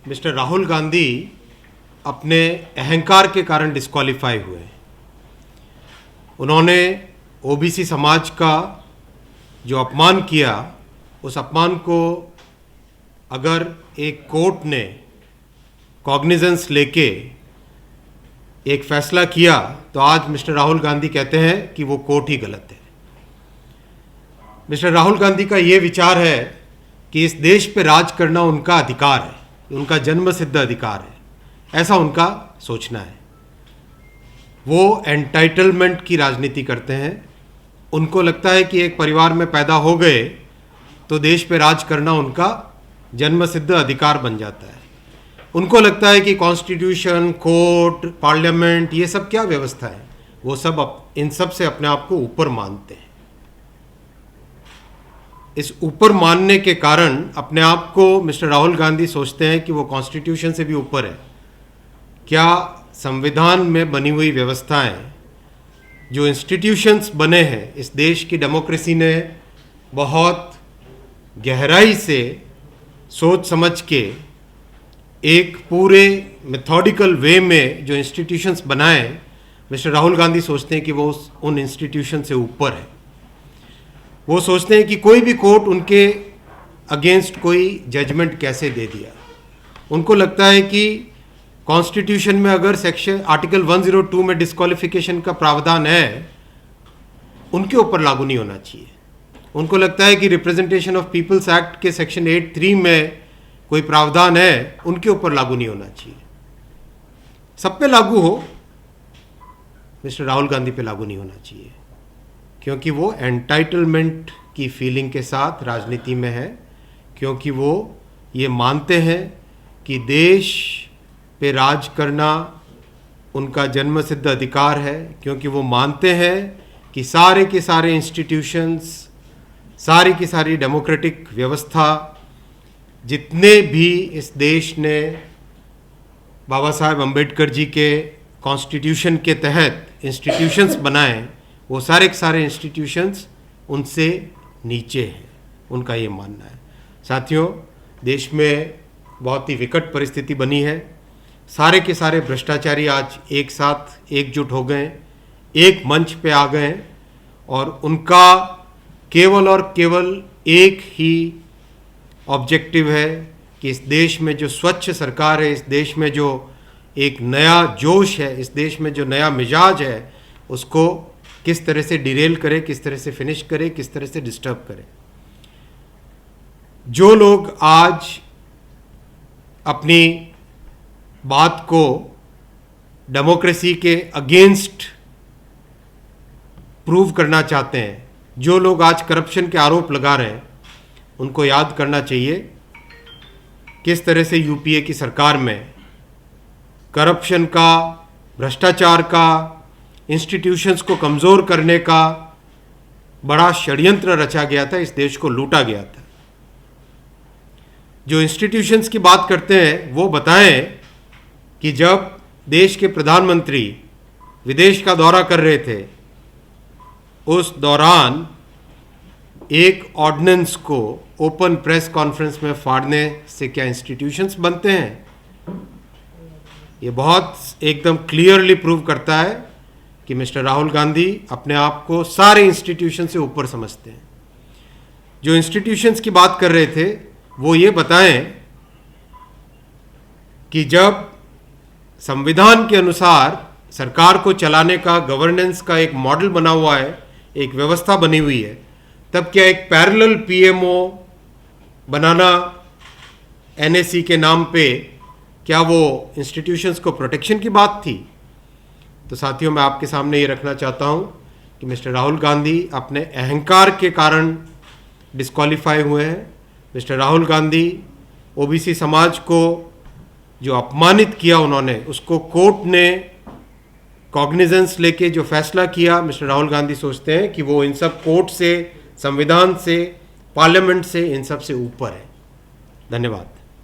Mister Rahul Gandhi अपने अहंकार के कारण डिस्क्वालीफाई हुए। उन्होंने ओबीसी समाज का जो अपमान किया, उस अपमान को अगर एक कोर्ट ने कॉग्निजेंस लेके एक फैसला किया तो आज मिस्टर राहुल गांधी कहते हैं कि वो कोर्ट ही गलत है। मिस्टर राहुल गांधी का ये विचार है कि इस देश पे राज करना उनका अधिकार है, उनका जन्म सिद्ध अधिकार है, ऐसा उनका सोचना है। वो एंटाइटलमेंट की राजनीति करते हैं। उनको लगता है कि एक परिवार में पैदा हो गए तो देश पे राज करना उनका जन्म सिद्ध अधिकार बन जाता है। उनको लगता है कि कॉन्स्टिट्यूशन, कोर्ट, पार्लियामेंट, ये सब क्या व्यवस्था है, वो सब इन सब से अपने आप को ऊपर मानते हैं। इस ऊपर मानने के कारण अपने आप को मिस्टर राहुल गांधी सोचते हैं कि वो कॉन्स्टिट्यूशन से भी ऊपर है। क्या संविधान में बनी हुई व्यवस्थाएं, जो इंस्टीट्यूशंस बने हैं, इस देश की डेमोक्रेसी ने बहुत गहराई से सोच समझ के एक पूरे मेथोडिकल वे में जो इंस्टीट्यूशंस बनाए, मिस्टर राहुल गांधी सोचते हैं कि वो उन इंस्टीट्यूशन से ऊपर है। वो सोचते हैं कि कोई भी कोर्ट उनके अगेंस्ट कोई जजमेंट कैसे दे दिया। उनको लगता है कि कॉन्स्टिट्यूशन में अगर सेक्शन आर्टिकल 102 में डिस्क्वालिफिकेशन का प्रावधान है, उनके ऊपर लागू नहीं होना चाहिए। उनको लगता है कि रिप्रेजेंटेशन ऑफ पीपल्स एक्ट के सेक्शन 8(3) में कोई प्रावधान है, उनके ऊपर लागू नहीं होना चाहिए। सब पे लागू हो, मिस्टर राहुल गांधी पे लागू नहीं होना चाहिए, क्योंकि वो एंटाइटलमेंट की फीलिंग के साथ राजनीति में है। क्योंकि वो ये मानते हैं कि देश पे राज करना उनका जन्म सिद्ध अधिकार है। क्योंकि वो मानते हैं कि सारे के सारे इंस्टीट्यूशंस, सारी की सारी डेमोक्रेटिक व्यवस्था, जितने भी इस देश ने बाबा साहेब अम्बेडकर जी के कॉन्स्टिट्यूशन के तहत इंस्टीट्यूशंस बनाए, वो सारे के सारे इंस्टीट्यूशंस उनसे नीचे हैं। उनका ये मानना है। साथियों, देश में बहुत ही विकट परिस्थिति बनी है। सारे के सारे भ्रष्टाचारी आज एक साथ एकजुट हो गए, एक मंच पे आ गए और उनका केवल और केवल एक ही ऑब्जेक्टिव है कि इस देश में जो स्वच्छ सरकार है, इस देश में जो एक नया जोश है, इस देश में जो नया मिजाज है, उसको किस तरह से डिरेल करे, किस तरह से फिनिश करे, किस तरह से डिस्टर्ब करे। जो लोग आज अपनी बात को डेमोक्रेसी के अगेंस्ट प्रूव करना चाहते हैं, जो लोग आज करप्शन के आरोप लगा रहे हैं, उनको याद करना चाहिए किस तरह से यूपीए की सरकार में करप्शन का, भ्रष्टाचार का, इंस्टीट्यूशंस को कमज़ोर करने का बड़ा षड्यंत्र रचा गया था, इस देश को लूटा गया था। जो इंस्टीट्यूशंस की बात करते हैं वो बताएं कि जब देश के प्रधानमंत्री विदेश का दौरा कर रहे थे, उस दौरान एक ऑर्डिनेंस को ओपन प्रेस कॉन्फ्रेंस में फाड़ने से क्या इंस्टीट्यूशंस बनते हैं? ये बहुत एकदम क्लियरली प्रूव करता है कि मिस्टर राहुल गांधी अपने आप को सारे इंस्टीट्यूशन से ऊपर समझते हैं। जो इंस्टीट्यूशंस की बात कर रहे थे वो ये बताएं कि जब संविधान के अनुसार सरकार को चलाने का, गवर्नेंस का एक मॉडल बना हुआ है, एक व्यवस्था बनी हुई है, तब क्या एक पैरेलल पीएमओ बनाना एनएसी के नाम पे, क्या वो इंस्टीट्यूशंस को प्रोटेक्शन की बात थी? तो साथियों, मैं आपके सामने ये रखना चाहता हूँ कि मिस्टर राहुल गांधी अपने अहंकार के कारण डिस्क्वालीफाई हुए हैं। मिस्टर राहुल गांधी ओबीसी समाज को जो अपमानित किया उन्होंने, उसको कोर्ट ने कॉग्निजेंस लेके जो फैसला किया, मिस्टर राहुल गांधी सोचते हैं कि वो इन सब कोर्ट से, संविधान से, पार्लियामेंट से, इन सब से ऊपर है। धन्यवाद।